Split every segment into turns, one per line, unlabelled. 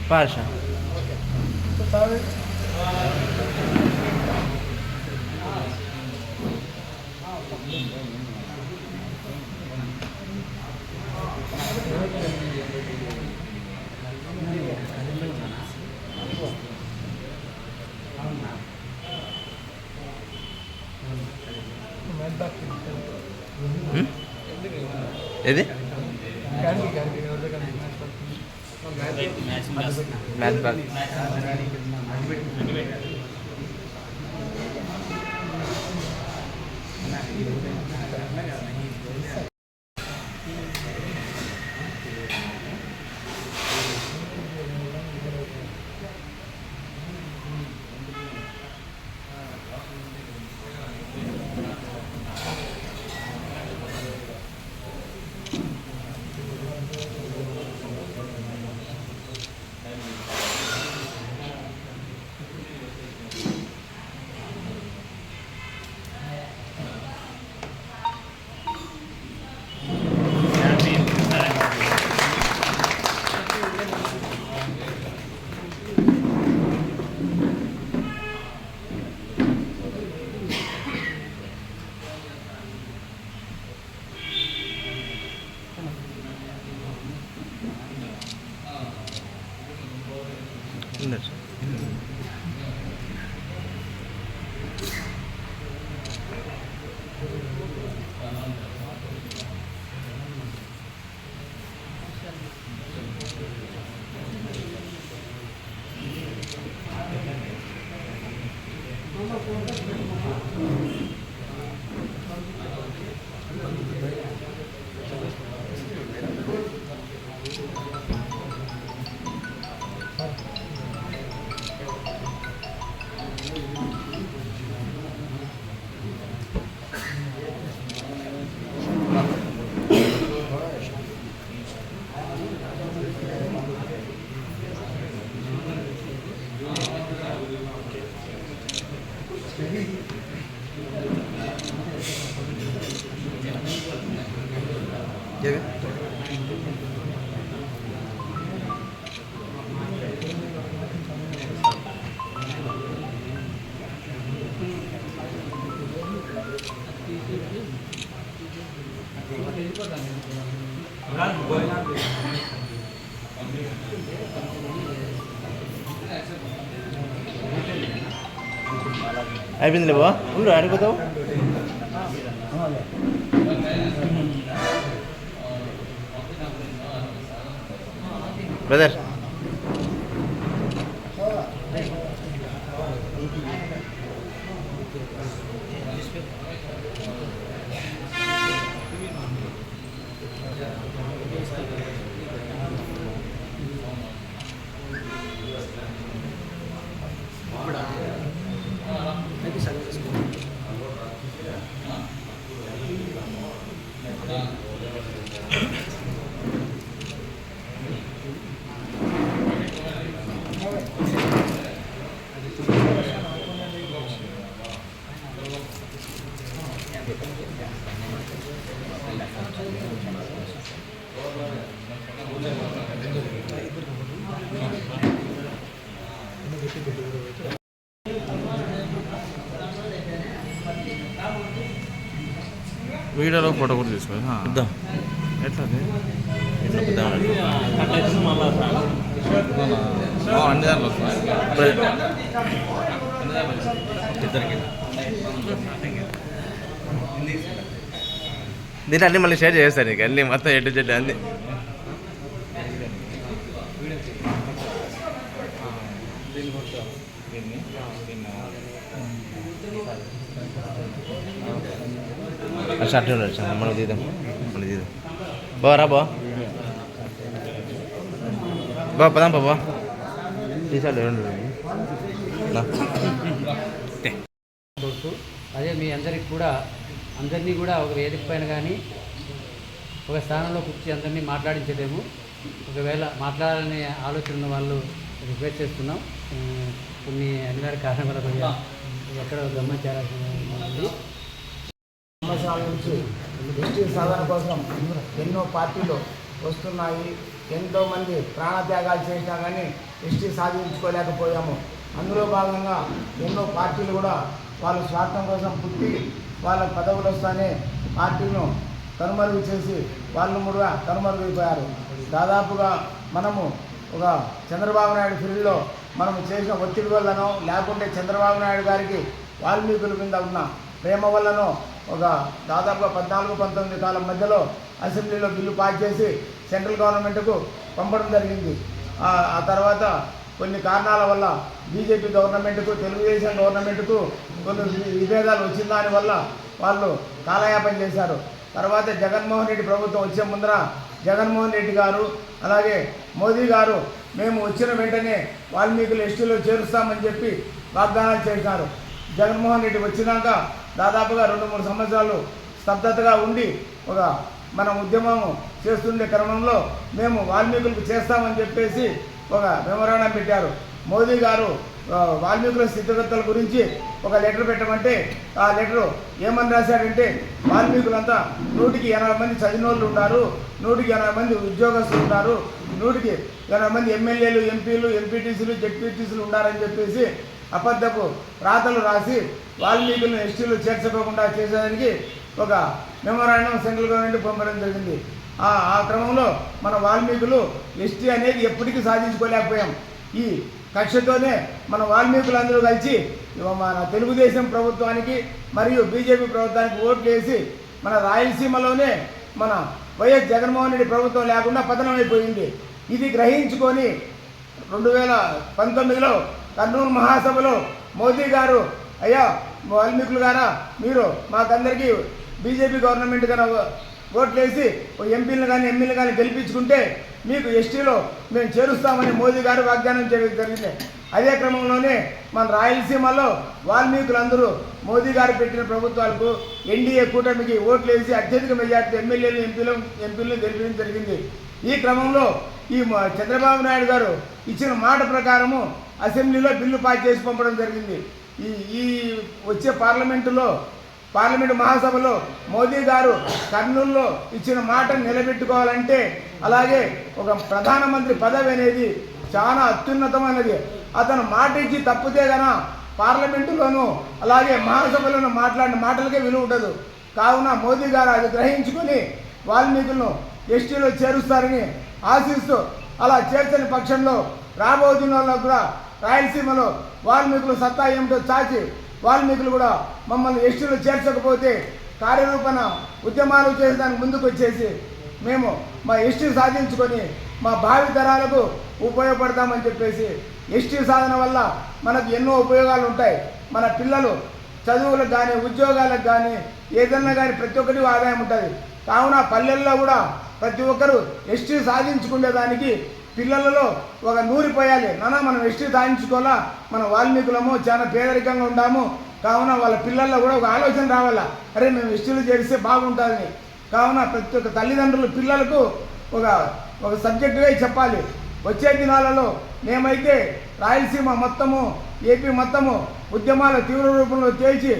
Pasa. ఏది match ball అయిపోయింది లేవా ఉండు అడిగిపోతావు బ్రదర్ వీడియోలో ఫోటో కూడా తీసుకోవాలి ఎట్లా ఎట్లా అన్ని దాంట్లో దీంట్లో అన్నీ మళ్ళీ షేర్ చేస్తాను నీకు అన్నీ మొత్తం ఎటు చెట్టు అన్నీ షర్ట్ మనం తీద్దాం బారా పదాం బాబా తీసాడు
అదే మీ అందరినీ కూడా ఒక వేదిక పైన కానీ ఒక స్థానంలో కూర్చి అందరినీ మాట్లాడించలేము. ఒకవేళ మాట్లాడాలనే ఆలోచన ఉన్న వాళ్ళు రిక్వెస్ట్ చేస్తున్నాం. కొన్ని అనివార్య కారణాల వల్ల ఎక్కడ గమనించాల్సి ఉంది.
సంవత్సరాల నుంచి ఎస్టీ సాధన కోసం ఎన్నో పార్టీలు వస్తున్నాయి. ఎంతోమంది ప్రాణత్యాగాలు చేసినా కానీ ఎస్టీ సాధించుకోలేకపోయాము. అందులో భాగంగా ఎన్నో పార్టీలు కూడా వాళ్ళ స్వార్థం కోసం పుట్టి వాళ్ళ పదవులు వస్తానే పార్టీలను కనుమరుగు చేసి వాళ్ళు కూడా కనుమరుగైపోయారు. దాదాపుగా మనము ఒక చంద్రబాబు నాయుడు ఫీల్డ్లో మనము చేసిన ఒత్తిడి వల్లనో లేకుంటే చంద్రబాబు నాయుడు గారికి వాల్మీకుల మీద ఉన్న ప్రేమ వల్లనో ఒక దాదాపుగా 14-19 కాలం మధ్యలో అసెంబ్లీలో బిల్లు పాస్ చేసి సెంట్రల్ గవర్నమెంట్కు పంపడం జరిగింది. ఆ తర్వాత కొన్ని కారణాల వల్ల బీజేపీ గవర్నమెంట్కు తెలుగుదేశం గవర్నమెంట్కు కొన్ని విభేదాలు వచ్చిన దానివల్ల వాళ్ళు కాలయాపన చేశారు. తర్వాత జగన్మోహన్ రెడ్డి ప్రభుత్వం వచ్చే ముందర జగన్మోహన్ రెడ్డి గారు అలాగే మోదీ గారు మేము వచ్చిన వెంటనే వాల్మీకులు ఎస్టీలో చేరుస్తామని చెప్పి వాగ్దానాలు చేశారు. జగన్మోహన్ రెడ్డి వచ్చినాక దాదాపుగా 2-3 సంవత్సరాలు స్తబ్దతగా ఉండి ఒక మన ఉద్యమం చేస్తుండే క్రమంలో మేము వాల్మీకులకు చేస్తామని చెప్పేసి ఒక మెమోరాండం పెట్టారు. మోదీ గారు వాల్మీకుల స్థితిగతుల గురించి ఒక లెటర్ పెట్టమంటే ఆ లెటరు ఏమని రాశారంటే వాల్మీకులంతా 180 మంది చదివినోళ్ళు ఉన్నారు, 180 మంది ఉద్యోగస్తులు ఉన్నారు, 180 మంది ఎమ్మెల్యేలు, ఎంపీలు, ఎంపీటీసీలు, జెడ్పీటీసీలు ఉన్నారని చెప్పేసి అబద్ధపు రాతలు రాసి వాల్మీకులను ఎస్టీలు చేర్చుకోకుండా చేసేదానికి ఒక మెమోరాండం సెంట్రల్ గవర్నమెంట్ పంపడం జరిగింది. ఆ క్రమంలో మన వాల్మీకులు ఎస్టీ అనేది ఎప్పటికీ సాధించుకోలేకపోయాం. ఈ కక్షతోనే మన వాల్మీకులందరూ కలిసి మన తెలుగుదేశం ప్రభుత్వానికి మరియు బీజేపీ ప్రభుత్వానికి ఓట్లు వేసి మన రాయలసీమలోనే మన వైఎస్ జగన్మోహన్ రెడ్డి ప్రభుత్వం లేకుండా పతనమైపోయింది. ఇది గ్రహించుకొని 2019లో కర్నూలు మహాసభలో మోదీ గారు అయ్యా వాల్మీకులు గారా మీరు మాకందరికీ బీజేపీ గవర్నమెంట్ కన్నా ఓట్లు వేసి ఎంపీలు కానీ ఎమ్మెల్యేలు కానీ గెలిపించుకుంటే మీకు ఎస్టీలో మేము చేరుస్తామని మోదీ గారు వాగ్దానం చేయడం జరిగింది. అదే క్రమంలోనే మన రాయలసీమలో వాల్మీకులందరూ మోదీ గారు పెట్టిన ప్రభుత్వాలకు ఎన్డీఏ కూటమికి ఓట్లు వేసి అత్యధిక మెజార్టీ ఎమ్మెల్యేలు ఎంపీలను గెలిపించడం జరిగింది. ఈ క్రమంలో ఈ చంద్రబాబు నాయుడు గారు ఇచ్చిన మాట ప్రకారము అసెంబ్లీలో బిల్లు పాస్ చేసి పంపడం జరిగింది. ఈ వచ్చే పార్లమెంటు మహాసభలో మోదీ గారు కర్నూలులో ఇచ్చిన మాటను నిలబెట్టుకోవాలంటే అలాగే ఒక ప్రధానమంత్రి పదవి అనేది చాలా అత్యున్నతమైనది. అతను మాట ఇచ్చి తప్పితే గన పార్లమెంటులోనూ అలాగే మహాసభలోనూ మాట్లాడిన మాటలకే విలువ ఉండదు. కావున మోదీ గారు అది గ్రహించుకొని వాల్మీకులను ఎస్టీలో చేరుస్తారని ఆశిస్తూ అలా చేర్చని పక్షంలో రాబోయే దినాల్లో కూడా రాయలసీమలో వాల్మీకులు సత్తా ఏమిటో చాచి వాల్మీకులు కూడా మమ్మల్ని ఎస్టీలో చేర్చకపోతే కార్యరూపణ ఉద్యమాలు చేసేదానికి ముందుకు వచ్చేసి మేము మా ఎస్టీ సాధించుకొని మా భావి తరాలకు ఉపయోగపడతామని చెప్పేసి ఎస్టీ సాధన వల్ల మనకు ఎన్నో ఉపయోగాలు ఉంటాయి. మన పిల్లలు చదువులకు కానీ ఉద్యోగాలకు కానీ ఏదన్నా కానీ ప్రతి ఒక్కటి ఆదాయం ఉంటుంది. కావున పల్లెల్లో కూడా ప్రతి ఒక్కరూ ఎస్టీ సాధించుకునేదానికి పిల్లలలో ఒక నూరిపోయాలి. మనం ఎస్టీ సాధించుకోవాలా, మన వాల్మీకులము చాలా పేదరికంగా ఉంటాము. కావున వాళ్ళ పిల్లల్లో కూడా ఒక ఆలోచన రావాలా, అరే మేము ఎస్టీలు చేస్తే బాగుంటుందని. కావున ప్రతి ఒక్క తల్లిదండ్రులు పిల్లలకు ఒక సబ్జెక్టుగా చెప్పాలి. వచ్చే దినాలలో మేమైతే రాయలసీమ మొత్తము ఏపీ మొత్తము ఉద్యమాల తీవ్ర రూపంలో తేల్చి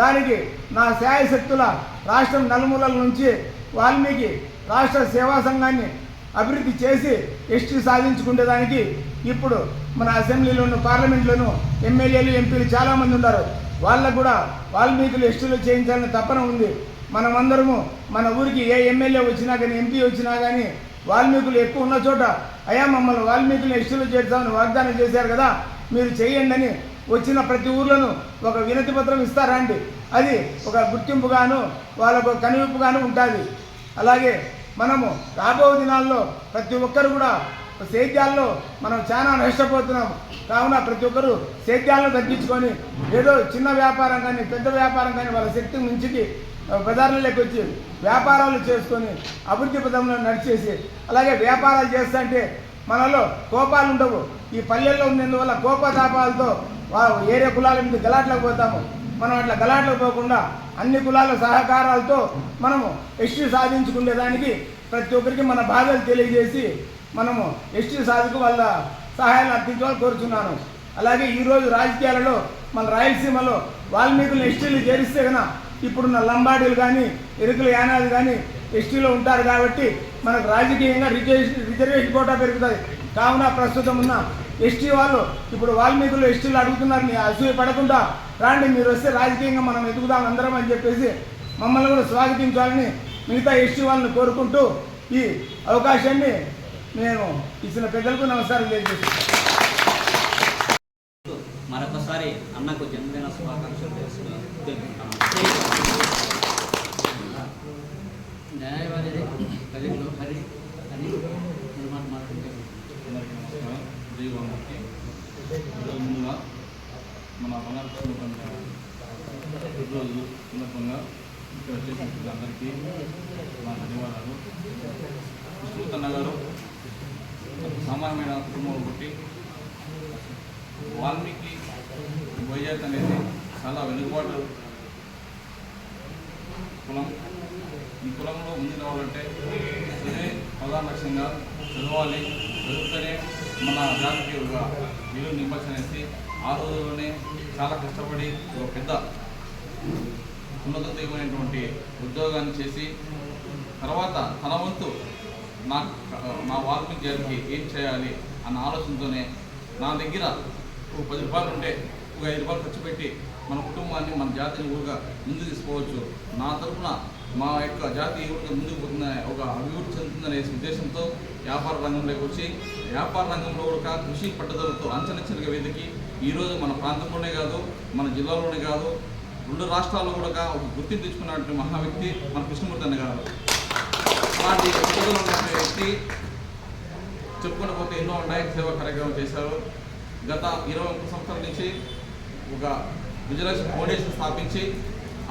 దానికి నా శాయశక్తుల రాష్ట్రం నలుమూలల నుంచి వాల్మీకి రాష్ట్ర సేవా సంఘాన్ని అభివృద్ధి చేసి ఎస్టీ సాధించుకునేదానికి ఇప్పుడు మన అసెంబ్లీలోను పార్లమెంట్లోను ఎమ్మెల్యేలు ఎంపీలు చాలామంది ఉన్నారు. వాళ్ళకు కూడా వాల్మీకులు ఎస్టీలు చేయించాలని తపన ఉంది. మనమందరము మన ఊరికి ఏ ఎమ్మెల్యే వచ్చినా కానీ ఎంపీ వచ్చినా కానీ వాల్మీకులు ఎక్కువ ఉన్న చోట అయ్యా మమ్మల్ని వాల్మీకులు ఎస్టీలు చేద్దామని వాగ్దానం చేశారు కదా, మీరు చేయండి అని వచ్చిన ప్రతి ఊర్లోనూ ఒక వినతి పత్రం ఇస్తారండి. అది ఒక గుర్తింపుగాను వాళ్ళకు కనువిప్పుగాను ఉంటుంది. అలాగే మనము రాబోయే దినాల్లో ప్రతి ఒక్కరు కూడా సేద్యాల్లో మనం చాలా నష్టపోతున్నాం. కావున ప్రతి ఒక్కరు సేద్యాలను తగ్గించుకొని ఏదో చిన్న వ్యాపారం కానీ పెద్ద వ్యాపారం కానీ వాళ్ళ శక్తి మించికి బజార్లలోకి వచ్చి వ్యాపారాలు చేసుకొని అభివృద్ధి పదంలో నడిచేసి అలాగే వ్యాపారాలు చేస్తుంటే మనలో కోపాలు ఉండవు. ఈ పల్లెల్లో ఉన్నందువల్ల కోపతాపాలతో ఏరే కులాల మీద గలాట్లకు పోతాము. మనం అట్లా గలాట్లకు పోకుండా అన్ని కులాల సహకారాలతో మనము ఎస్టీ సాధించుకునేదానికి ప్రతి ఒక్కరికి మన బాధలు తెలియజేసి మనము ఎస్టీ సాధకు వాళ్ళ సహాయాన్ని అర్థించాలని కోరుచున్నాను. అలాగే ఈరోజు రాజకీయాలలో మన రాయలసీమలో వాల్మీకులను ఎస్టీలు చేరిస్తే కన్నా ఇప్పుడున్న లంబాడీలు కానీ ఎరుకుల యానాలు కానీ ఎస్టీలో ఉంటారు కాబట్టి మనకు రాజకీయంగా రిజర్వేషన్ కోటా పెరుగుతుంది. కావున ప్రస్తుతం ఉన్న ఎస్టీ వాళ్ళు ఇప్పుడు వాల్మీకులు ఎస్టీలు అడుగుతున్నారు, మీ అసూయ పడకుండా రాండి, మీరు వస్తే రాజకీయంగా మనం ఎదుగుదాం అందరం అని చెప్పేసి మమ్మల్ని కూడా స్వాగతించాలని మిగతా ఎస్టీ వాళ్ళని కోరుకుంటూ ఈ అవకాశాన్ని నేను ఇచ్చిన పెద్దలకు నమస్కారం తెలియజేస్తున్నాను.
మరొకసారి అన్నకు జన్మదిన శుభాకాంక్షలు తెలుపుతున్నాను.
న్యాయవాది కలిగిలో హరి అని మాట్లాడుతుంటారు.
ముందుగా మన బనారస్ రోజు సందర్భంగా ఇక్కడ వచ్చేసిన అందరికీ నా ధన్యవాదాలు. విష్ణుతన్న గారు సామాన్యమైన కుటుంబం ఒకటి వాల్మీకి వైజాగ్ అనేది చాలా వెనుకబాటు కులం. ఈ కులంలో ముందు రావాలంటే చదివే ప్రధాన లక్ష్యంగా చదవాలి, చదివితేనే మన జాతికి ఒక విలువ నింపచ్చనేసి ఆ రోజుల్లోనే చాలా కష్టపడి ఒక పెద్ద ఉన్నతమైనటువంటి ఉద్యోగాన్ని చేసి తర్వాత తన వంతు నా వాల్మీకి జాతికి ఏం చేయాలి అన్న ఆలోచనతోనే నా దగ్గర ఒక 10 రూపాయలు ఉంటే ఒక 5 రూపాయలు ఖర్చు పెట్టి మన కుటుంబాన్ని మన జాతిని ఊరుగా ముందుకు తీసుకోవచ్చు, నా తరఫున మా యొక్క జాతి ఊరిగా ముందుకు పోతున్న ఒక అభివృద్ధి చెందుతుందనే ఉద్దేశంతో వ్యాపార రంగంలోకి వచ్చి వ్యాపార రంగంలో కూడా కృషి పట్టుదలతో అంచెలంచెలుగా వెతికి ఈరోజు మన ప్రాంతంలోనే కాదు, మన జిల్లాలోనే కాదు, 2 రాష్ట్రాల్లో కూడా ఒక గుర్తింపు తెచ్చుకున్నటువంటి మహా వ్యక్తి మన కృష్ణమూర్తి అన్న గారు. అలాంటి పట్టుదల ఉన్న వ్యక్తి చెప్పుకుంటూ పోతే ఎన్నో ఉన్నాయి, సేవా కార్యక్రమం చేశారు. గత 21 సంవత్సరాల నుంచి ఒక విజయలక్ష్మి ఫౌండేషన్ స్థాపించి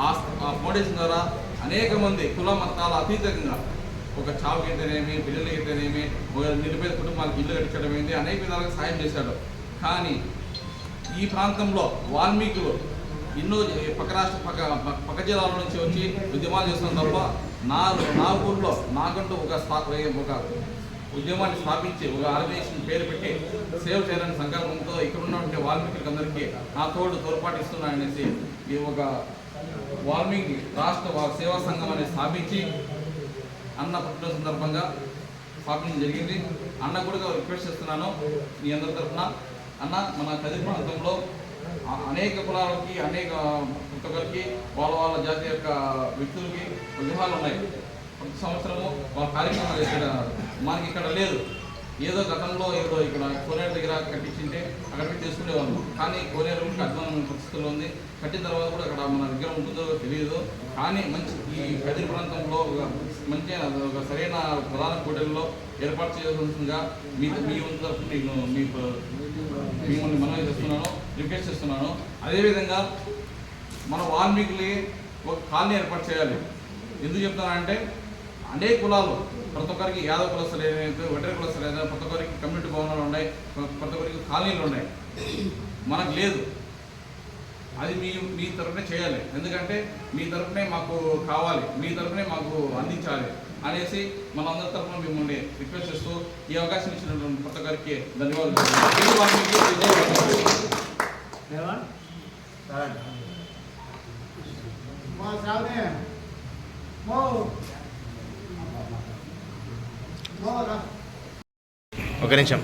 ఆ ఫౌండేషన్ ద్వారా అనేక మంది కుల మతాల అతీతంగా ఒక చావుకైతేనేమి, పిల్లలకైతేనేమి, ఒక నిరుపేద కుటుంబాలకు ఇల్లు కట్టించడం ఏంటి అనేక విధాలుగా సాయం చేశాడు. కానీ ఈ ప్రాంతంలో వాల్మీకులు ఎన్నో పక్క జిల్లాల నుంచి వచ్చి ఉద్యమాలు చేస్తున్నాం తప్ప నా ఊళ్ళో నాకంటూ ఒక ఉద్యమాన్ని స్థాపించి ఒక ఆర్గనైజేషన్ పేరు పెట్టి సేవ చేయాలని సంకల్పంతో ఇక్కడ ఉన్నటువంటి వాల్మీకులకు అందరికీ నా తోడ్పాటు ఇస్తున్నాననేసి ఈ ఒక వాల్మీకి రాష్ట్ర సేవా సంఘం అనేది స్థాపించి అన్న పుట్టిన సందర్భంగా స్థాపించడం జరిగింది. అన్న కూడా రిక్వెస్ట్ చేస్తున్నాను మీ అందరి తరఫున, అన్న మన కదిరి ప్రాంతంలో అనేక కులాలకి అనేక ఒక్కొక్కరికి వాళ్ళ జాతి యొక్క వ్యక్తులకి వివాహాలు ఉన్నాయి. ప్రతి సంవత్సరము వాళ్ళ కార్యక్రమాలు చేస్తున్నారు. మనకి ఇక్కడ లేదు. ఏదో గతంలో ఇక్కడ కోనేరు దగ్గర కట్టించింటే అక్కడికి చేసుకునేవాళ్ళు. కానీ కోనేరు అధ్వానమైన పరిస్థితుల్లో ఉంది. కట్టిన తర్వాత కూడా అక్కడ మన దగ్గర ఉంటుందో తెలియదు. కానీ మంచి ఈ కదిరి ప్రాంతంలో మంచి ఒక సరైన ప్రధాన కూడలిలో ఏర్పాటు చేయాల్సిందిగా మీ వంతు తరఫున నేను మిమ్మల్ని మనవి చేస్తున్నాను, రిక్వెస్ట్ చేస్తున్నాను. అదేవిధంగా మన వాల్మీకులకి ఒక కాలనీ ఏర్పాటు చేయాలి. ఎందుకు చెప్తానంటే అనేక కులాలు, ప్రతి ఒక్కరికి యాదవ కులస్తులు ఏదైతే ఒంటరి కులస్తులు ఏదైనా ప్రతి ఒక్కరికి కమ్యూనిటీ భవనాలు ఉన్నాయి, ప్రతి ఒక్కరికి కాలనీలు ఉన్నాయి. మనకు లేదు. అది మీ తరఫునే చేయాలి. ఎందుకంటే మీ తరఫునే మాకు కావాలి, మీ తరఫునే మాకు అందించాలి అనేసి మనందరి తరఫున మిమ్మల్ని రిక్వెస్ట్ చేస్తూ ఈ అవకాశం ఇచ్చినటువంటి ప్రతి ఒక్కరికి ధన్యవాదాలు.
ఒక నిమిషం.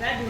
లేదు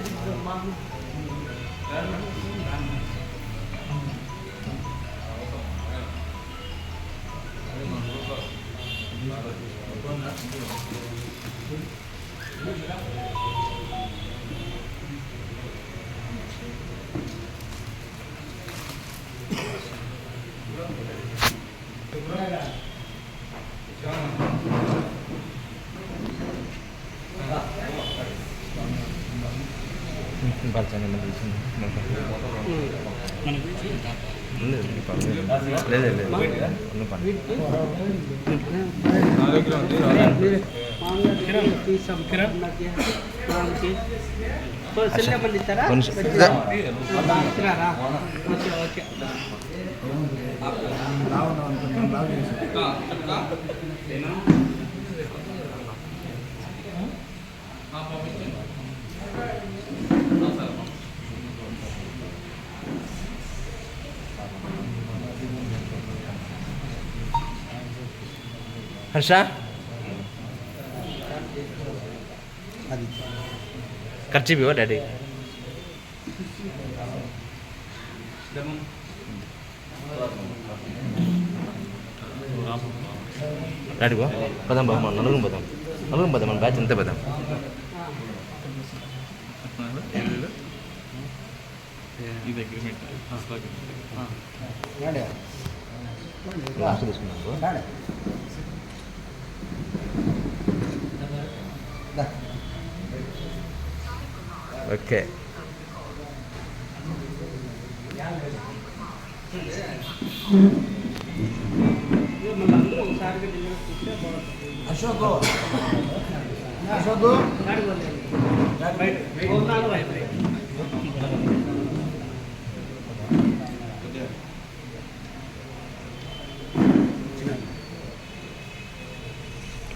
మామూలుగా తీసాం మధ్య మామూలుకి సెల్ నెంబర్ ఇస్తారా
కొంచెం
ఇస్తారా ఓకే ఓకే
హర్ష ఖర్చు ఇవ్వ డాడీ డాడీ గో పదాం బాబు మన నలుగురు పోదాం మన బ్యాచ్ అంతే పోదాం
ఇది అగ్రిమెంట్
లాస్ట్ తీసుకున్నాను ఓకే
అశోక్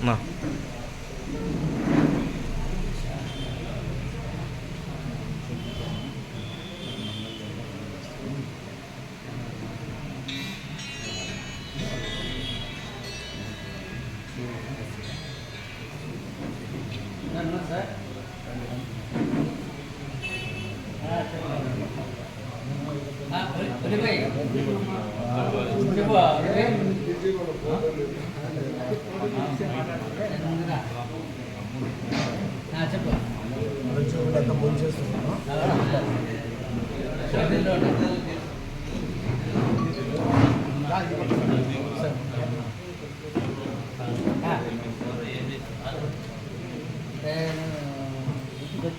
మా
సార్ చెప్పు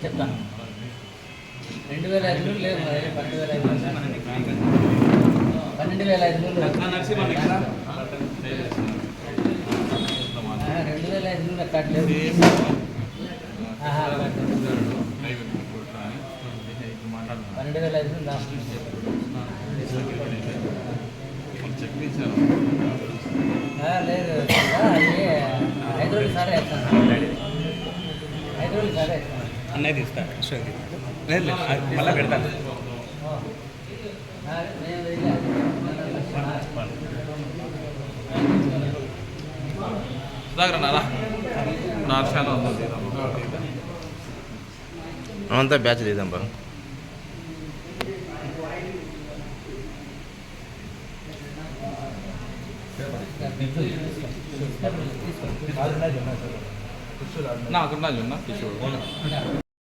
చెప్తాను 2,500 లేదు 12,500 కట్టలేదు 12,500 లాస్ట్ లేదు 5 రోజులు సరే వేస్తాను 5 రోజులు సరే
అన్నయ్య తీస్తాను లేదు మళ్ళీ పెడతాను
అంతా బ్యాచ్ తీద్దాం బా
నాకున్నా కిషోర్